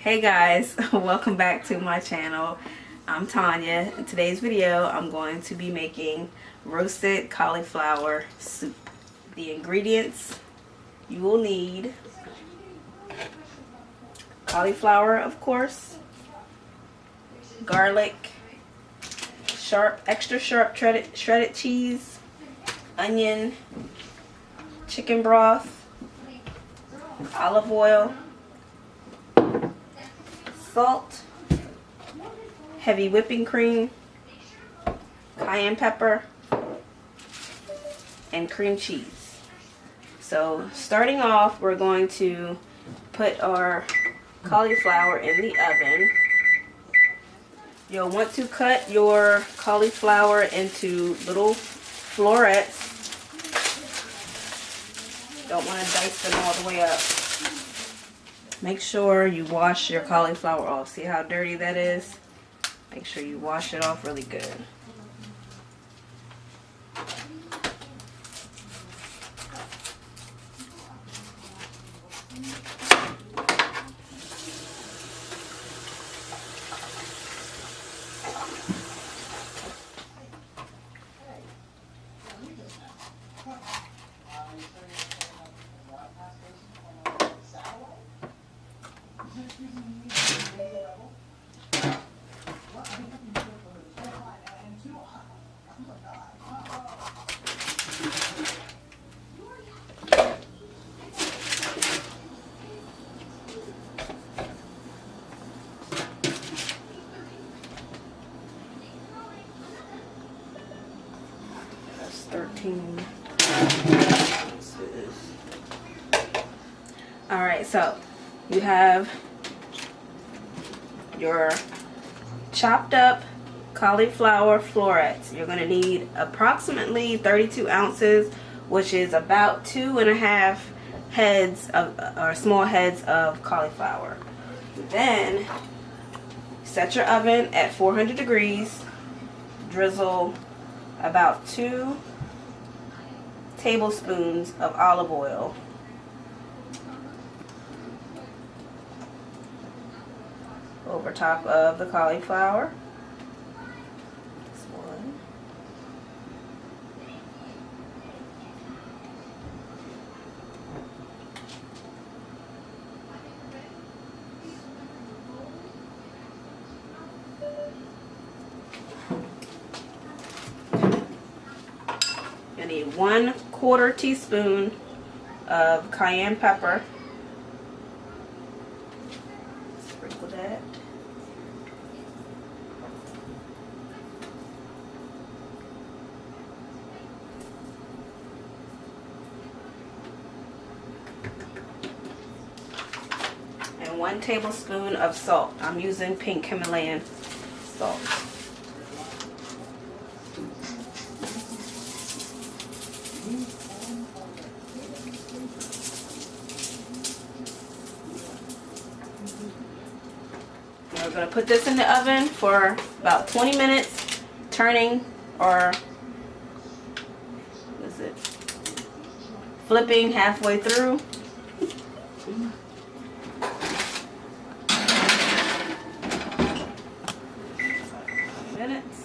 Hey guys, welcome back to my channel. I'm Tanya. In today's video, I'm going to be making roasted cauliflower soup. The ingredients you will need: cauliflower, of course, garlic, extra sharp shredded cheese, onion, chicken broth, olive oil, salt, heavy whipping cream, cayenne pepper, and cream cheese. So starting off, we're going to put our cauliflower in the oven. You'll want to cut your cauliflower into little florets. Don't want to dice them all the way up. Make sure you wash your cauliflower off. See how dirty that is? Make sure you wash it off really good. That's 13 ounces. Alright, so you have your chopped up cauliflower florets. You're going to need approximately 32 ounces, which is about 2.5 heads of, or small heads of cauliflower. Then set your oven at 400 degrees. Drizzle about 2 tablespoons of olive oil. Over top of the cauliflower. This one. You need 1/4 teaspoon of cayenne pepper. Sprinkle that. And 1 tablespoon of salt. I'm using pink Himalayan salt. We're going to put this in the oven for about 20 minutes, turning or what is it? Flipping halfway through. Minutes.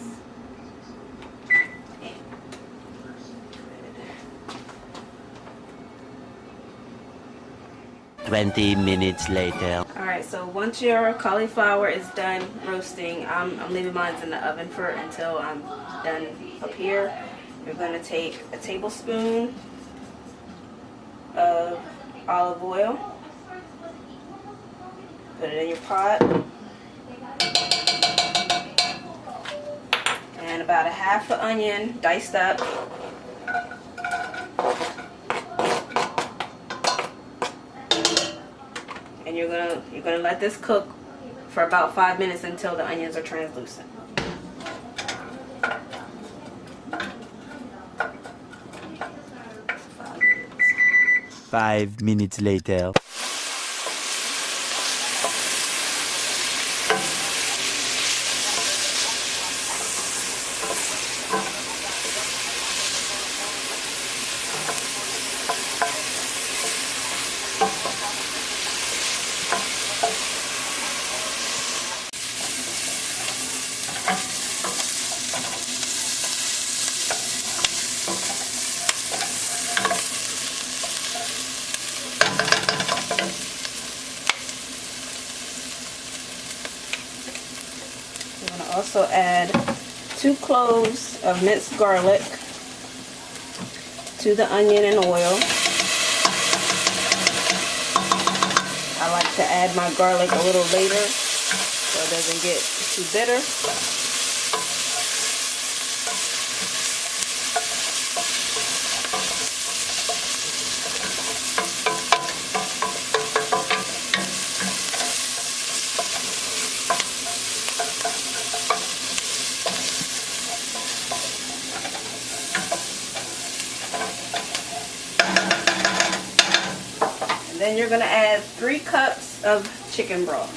20 minutes later. Alright, so once your cauliflower is done roasting, I'm leaving mine in the oven for until I'm done up here. You're going to take a tablespoon of olive oil, put it in your pot, and about a half an onion diced up. And you're gonna let this cook for about 5 minutes until the onions are translucent. 5 minutes later. also add 2 cloves of minced garlic to the onion and oil. I like to add my garlic a little later so it doesn't get too bitter. Then you're going to add 3 cups of chicken broth.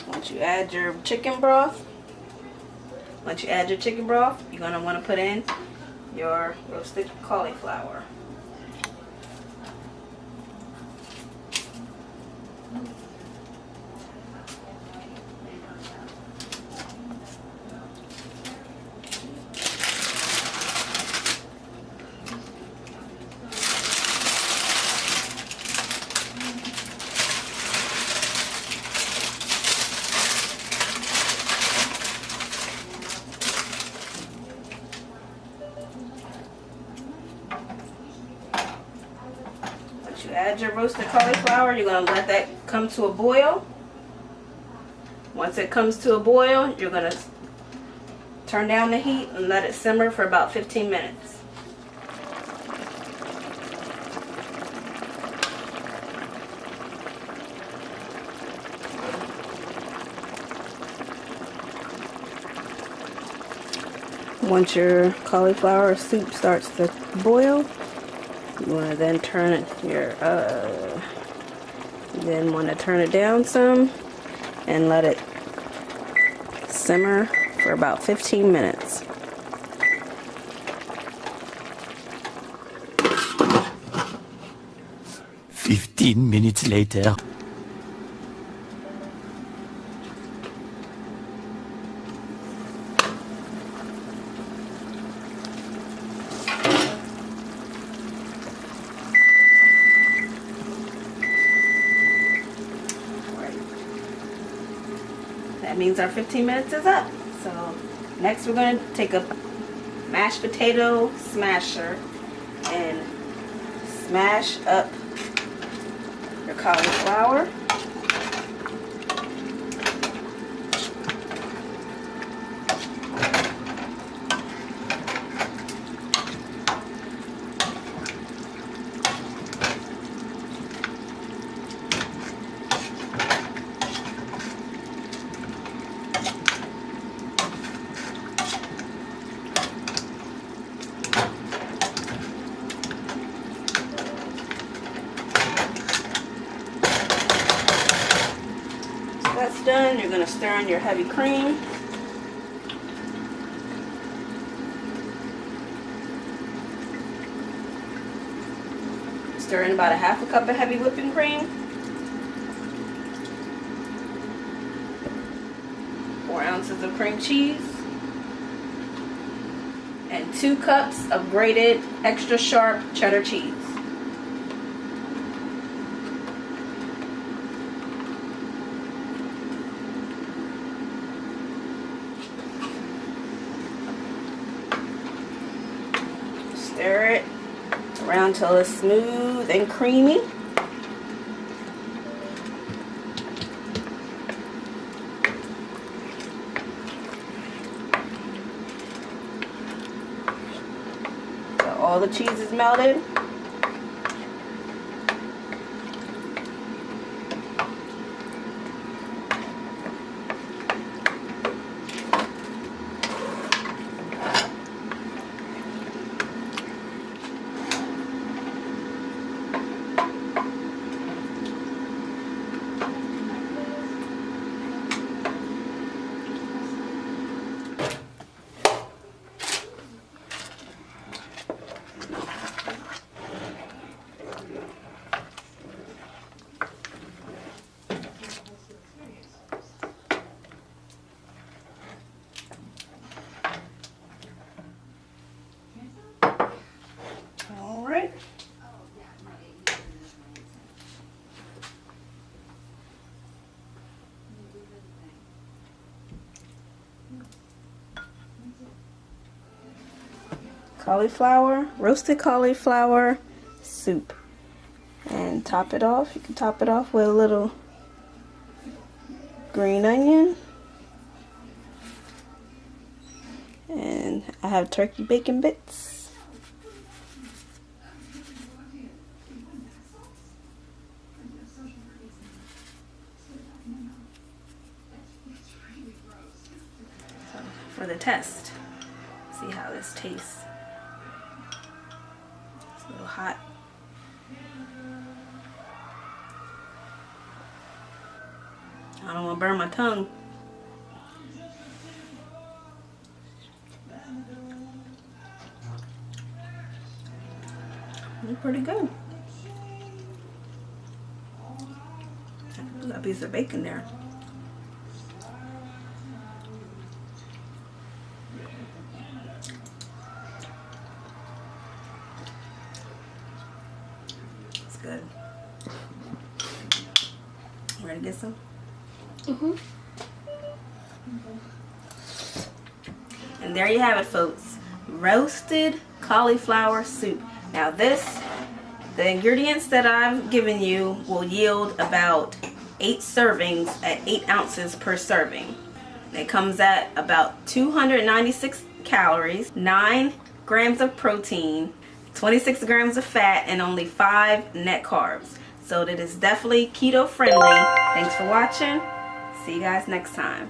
Once you add your chicken broth, you're going to want to put in your roasted cauliflower. You add your roasted cauliflower, you're going to let that come to a boil. Once it comes to a boil, you're going to turn down the heat and let it simmer for about 15 minutes. Once your cauliflower soup starts to boil, you want to then turn it down some and let it simmer for about 15 minutes. Fifteen minutes later. That means our 15 minutes is up. So next we're going to take a mashed potato smasher and smash up your cauliflower. That's done. You're going to stir in your heavy cream. Stir in about a half a cup of heavy whipping cream. 4 ounces of cream cheese. And 2 cups of grated extra sharp cheddar cheese. Stir it around till it's smooth and creamy. So all the cheese is melted. roasted cauliflower soup. And top it off. You can top it off with a little green onion. And I have turkey bacon bits. So, for the test, see how this tastes. It's a little hot. I don't want to burn my tongue. It's pretty good. Got a piece of bacon there. It's good. Ready to get some? And there you have it, folks. Roasted cauliflower soup. Now the ingredients that I've given you will yield about 8 servings at 8 ounces per serving. It comes at about 296 calories, 9 grams of protein, 26 grams of fat, and only 5 net carbs. So that is definitely keto friendly. Thanks for watching. See you guys next time.